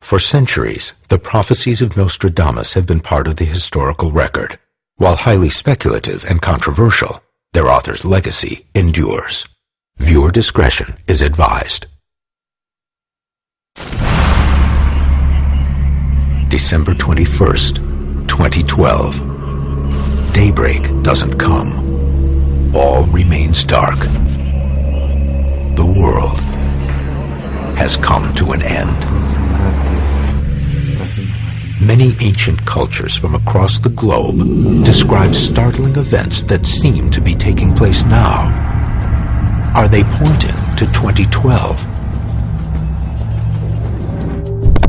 For centuries, the prophecies of Nostradamus have been part of the historical record. While highly speculative and controversial, their author's legacy endures. Viewer discretion is advised. December 21st, 2012. Daybreak doesn't come. All remains dark. The world has come to an end. Many ancient cultures from across the globe describe startling events that seem to be taking place now. Are they pointing to 2012?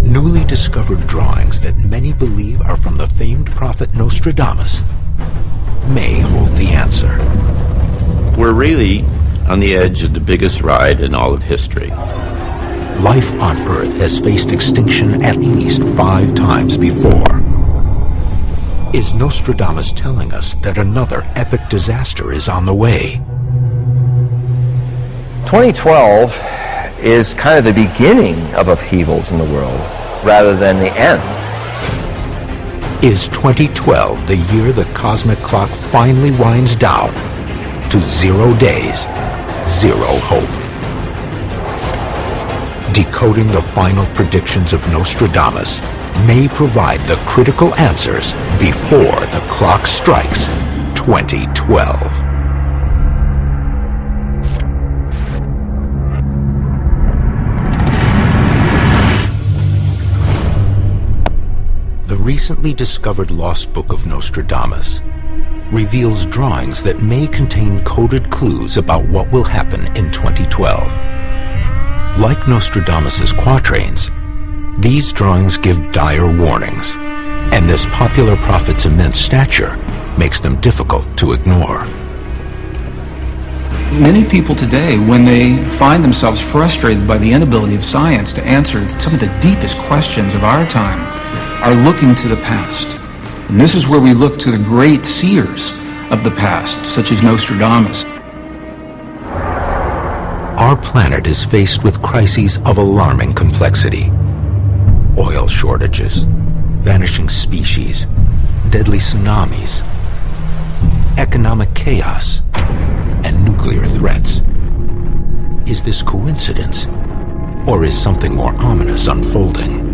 Newly discovered drawings that many believe are from the famed prophet Nostradamus may hold the answer. We're really on the edge of the biggest ride in all of history. Life on Earth has faced extinction at least 5 times before. Is Nostradamus telling us that another epic disaster is on the way? 2012 is kind of the beginning of upheavals in the world, rather than the end. Is 2012 the year the cosmic clock finally winds down to 0 days, 0 hope? Decoding the final predictions of Nostradamus may provide the critical answers before the clock strikes 2012. The recently discovered lost book of Nostradamus reveals drawings that may contain coded clues about what will happen in 2012. Like Nostradamus's quatrains, these drawings give dire warnings, and this popular prophet's immense stature makes them difficult to ignore. Many people today, when they find themselves frustrated by the inability of science to answer some of the deepest questions of our time, are looking to the past. And this is where we look to the great seers of the past, such as Nostradamus. Our planet is faced with crises of alarming complexity. Oil shortages, vanishing species, deadly tsunamis, economic chaos, and nuclear threats. Is this coincidence, or is something more ominous unfolding?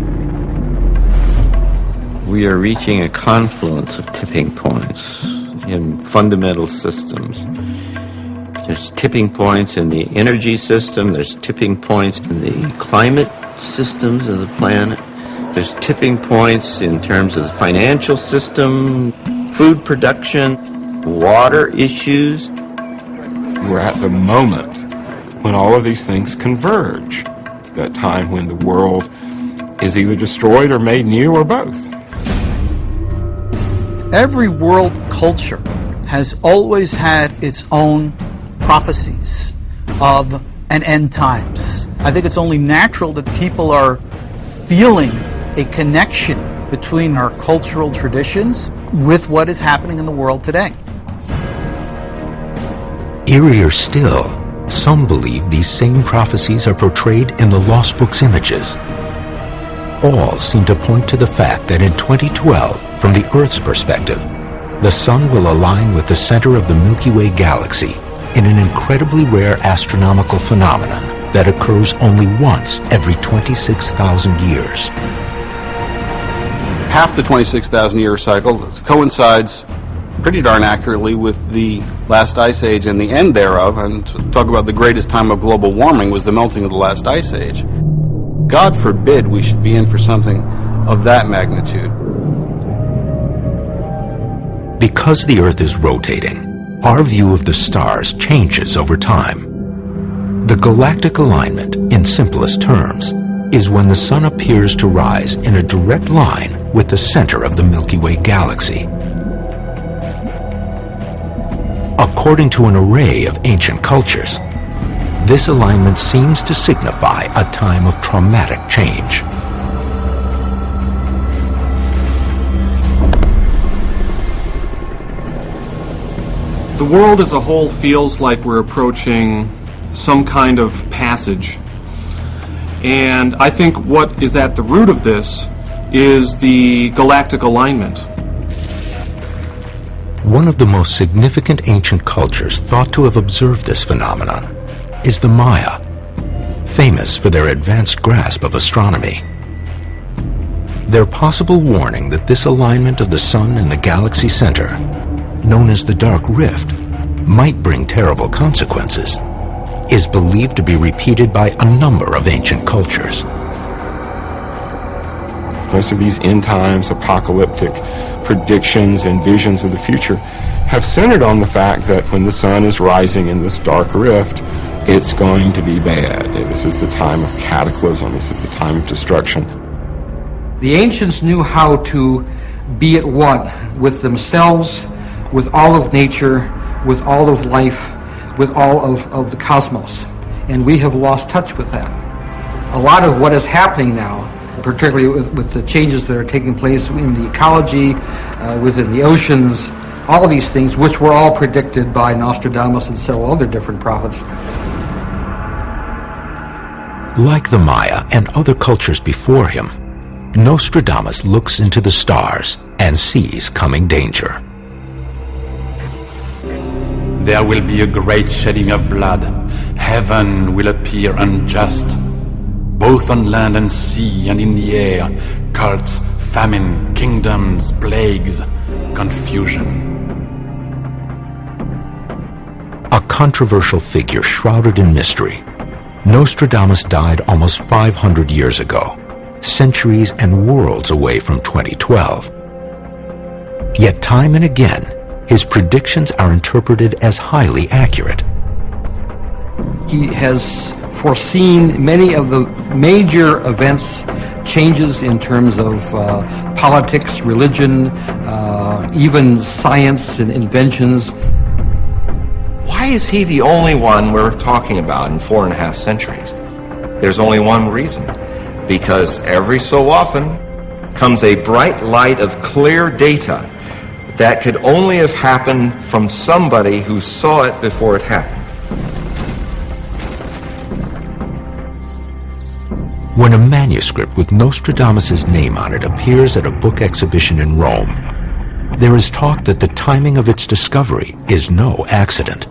We are reaching a confluence of tipping points in fundamental systems. There's tipping points in the energy system, there's tipping points in the climate systems of the planet, there's tipping points in terms of the financial system, food production, water issues. We're at the moment when all of these things converge, that time when the world is either destroyed or made new or both. Every world culture has always had its own prophecies of an end times. I think it's only natural that people are feeling a connection between our cultural traditions with what is happening in the world today. Eerier still, some believe these same prophecies are portrayed in the Lost Book's images. All seem to point to the fact that in 2012, from the Earth's perspective, the Sun will align with the center of the Milky Way galaxy in an incredibly rare astronomical phenomenon that occurs only once every 26,000 years. Half the 26,000-year cycle coincides pretty darn accurately with the last ice age and the end thereof, and to talk about the greatest time of global warming was the melting of the last ice age. God forbid we should be in for something of that magnitude. Because the Earth is rotating, our view of the stars changes over time. The galactic alignment, in simplest terms, is when the Sun appears to rise in a direct line with the center of the Milky Way galaxy. According to an array of ancient cultures, this alignment seems to signify a time of traumatic change. The world as a whole feels like we're approaching some kind of passage. And I think what is at the root of this is the galactic alignment. One of the most significant ancient cultures thought to have observed this phenomenon is the Maya, famous for their advanced grasp of astronomy. Their possible warning that this alignment of the Sun and the galaxy center, known as the Dark Rift, might bring terrible consequences, is believed to be repeated by a number of ancient cultures. Most of these end times, apocalyptic predictions and visions of the future have centered on the fact that when the sun is rising in this dark rift, it's going to be bad. This is the time of cataclysm. This is the time of destruction. The ancients knew how to be at one with themselves, with all of nature, with all of life, with all of the cosmos. And we have lost touch with that. A lot of what is happening now, particularly with the changes that are taking place in the ecology, within the oceans, all of these things, which were all predicted by Nostradamus and several other different prophets. Like the Maya and other cultures before him, Nostradamus looks into the stars and sees coming danger. There will be a great shedding of blood. Heaven will appear unjust, both on land and sea and in the air. Cults, famine, kingdoms, plagues, confusion. A controversial figure shrouded in mystery, Nostradamus died almost 500 years ago, centuries and worlds away from 2012. Yet time and again, his predictions are interpreted as highly accurate. He has foreseen many of the major events, changes in terms of politics, religion, even science and inventions. Why is he the only one we're talking about in 4.5 centuries? There's only one reason. Because every so often comes a bright light of clear data that could only have happened from somebody who saw it before it happened. When a manuscript with Nostradamus' name on it appears at a book exhibition in Rome, there is talk that the timing of its discovery is no accident.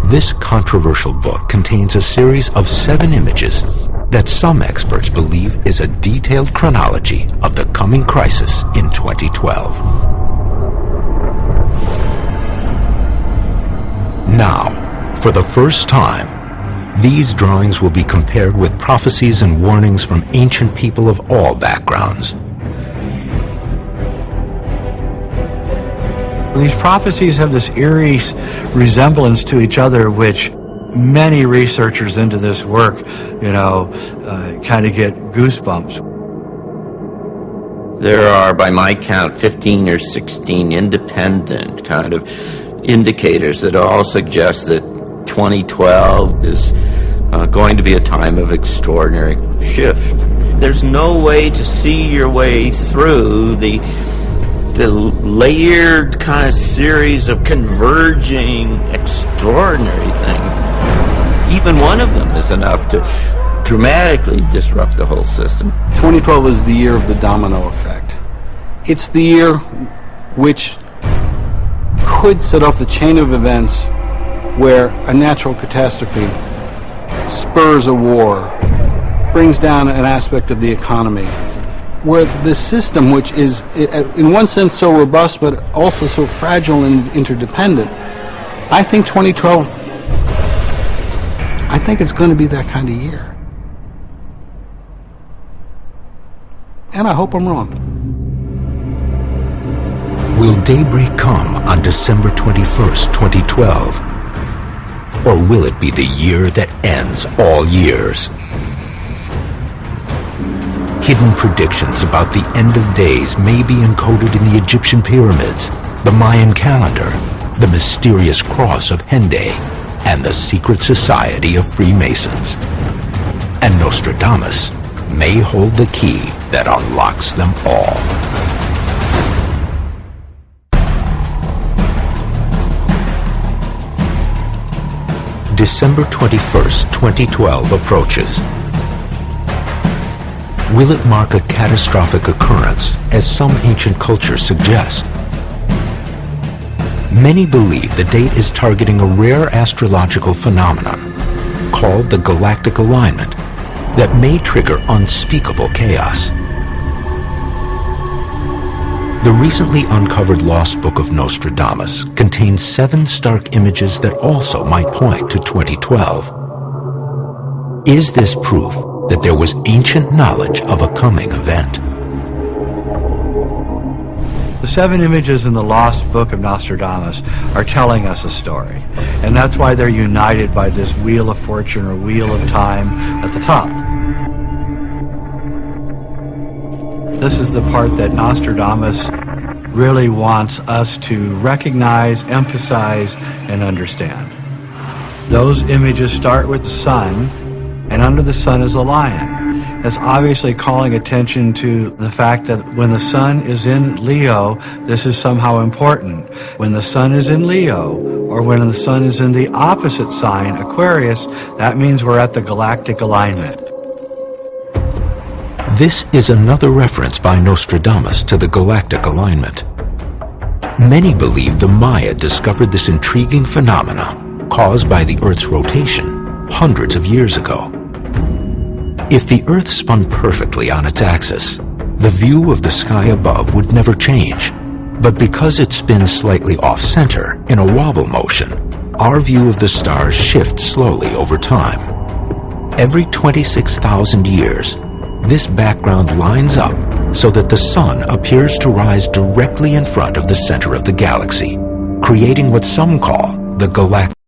This controversial book contains a series of 7 images that some experts believe is a detailed chronology of the coming crisis in 2012. Now, for the first time, these drawings will be compared with prophecies and warnings from ancient people of all backgrounds. These prophecies have this eerie resemblance to each other, which many researchers into this work, kind of get goosebumps. There are, by my count, 15 or 16 independent kind of indicators that all suggest that 2012 is going to be a time of extraordinary shift. There's no way to see your way through the layered kind of series of converging extraordinary things. Even one of them is enough to dramatically disrupt the whole system. 2012 is the year of the domino effect. It's the year which could set off the chain of events where a natural catastrophe spurs a war, brings down an aspect of the economy, where the system, which is in one sense so robust but also so fragile and interdependent, I think 2012, I think it's going to be that kind of year. And I hope I'm wrong. Will daybreak come on December 21st, 2012? Or will it be the year that ends all years? Hidden predictions about the end of days may be encoded in the Egyptian pyramids, the Mayan calendar, the mysterious cross of Henday, and the secret society of Freemasons. And Nostradamus may hold the key that unlocks them all. December 21st, 2012 approaches. Will it mark a catastrophic occurrence, as some ancient cultures suggest? Many believe the date is targeting a rare astrological phenomenon called the galactic alignment that may trigger unspeakable chaos. The recently uncovered Lost Book of Nostradamus contains 7 stark images that also might point to 2012. Is this proof that there was ancient knowledge of a coming event? The 7 images in the Lost Book of Nostradamus are telling us a story, and that's why they're united by this Wheel of Fortune or Wheel of Time at the top. This is the part that Nostradamus really wants us to recognize, emphasize, and understand. Those images start with the sun, and under the sun is a lion. That's obviously calling attention to the fact that when the sun is in Leo, this is somehow important. When the sun is in Leo, or when the sun is in the opposite sign, Aquarius, that means we're at the galactic alignment. This is another reference by Nostradamus to the galactic alignment. Many believe the Maya discovered this intriguing phenomenon caused by the Earth's rotation hundreds of years ago. If the Earth spun perfectly on its axis, the view of the sky above would never change. But because it spins slightly off-center in a wobble motion, our view of the stars shifts slowly over time. Every 26,000 years, this background lines up so that the sun appears to rise directly in front of the center of the galaxy, creating what some call the galactic